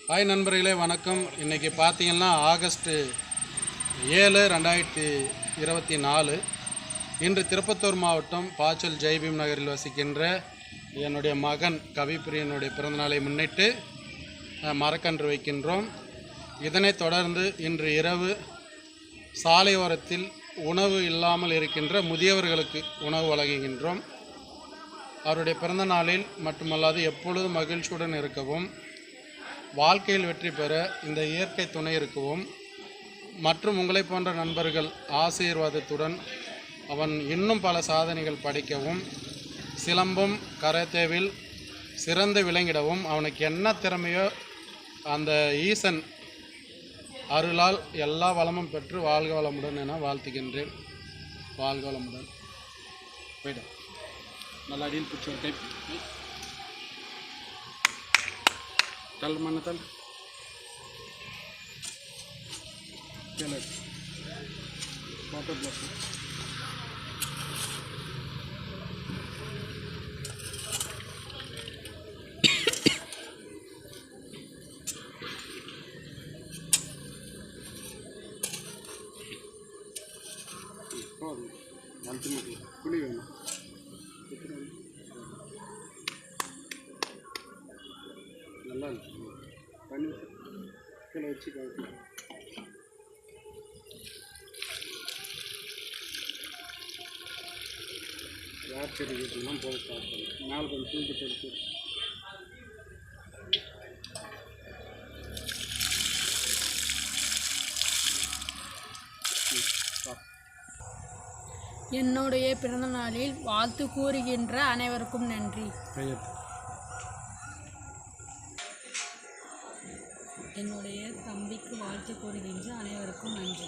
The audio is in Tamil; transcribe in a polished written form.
ஹாய் நண்பர்களே, வணக்கம். இன்றைக்கி பார்த்தீங்கன்னா ஆகஸ்ட் 7, 2024. இன்று திருப்பத்தூர் மாவட்டம் பாச்சல் ஜெய்பீம் நகரில் வசிக்கின்ற என்னுடைய மகன் கவிப்பிரியனுடைய பிறந்தநாளை முன்னிட்டு மரக்கன்று வைக்கின்றோம். இதனைத் தொடர்ந்து இன்று இரவு சாலையோரத்தில் உணவு இல்லாமல் இருக்கின்ற முதியவர்களுக்கு உணவு வழங்குகின்றோம். அவருடைய பிறந்த நாளில் மட்டுமல்லாது எப்பொழுதும் மகிழ்ச்சியுடன் இருக்கவும், வாழ்க்கையில் வெற்றி பெற இந்த இயற்கை துணை இருக்கவும் மற்றும் உங்களை போன்ற நண்பர்கள் ஆசீர்வாதத்துடன் அவன் இன்னும் பல சாதனைகள் படைக்கவும், சிலம்பம் கராத்தேவில் சிறந்து விளங்கிடவும், அவனுக்கு என்ன திறமையோ அந்த ஈசன் அருளால் எல்லா வளமும் பெற்று வாழ்க வளமுடன் என வாழ்த்துகின்றேன். வாழ்க வளமுடன். போய்டும் நல்லா அடியில் பிடிச்ச ஒரு டைப் தல் மண்ண தல் வாட்டர் ப்ளஸ் புளி வேணும். நல்லா இருக்கு. தண்ணி கீழே வச்சு கலக்கலாம். யார் செடி வீட்டுலாம் போக ஸ்டார்ட் பண்ணி மேலே கொஞ்சம் தூக்கி தெளிச்சு என்னுடைய பிறந்த நாளில் வாழ்த்து கூறுகின்ற அனைவருக்கும் நன்றி. என்னுடைய தம்பிக்கு வாழ்த்து கூறுகின்ற அனைவருக்கும் நன்றி.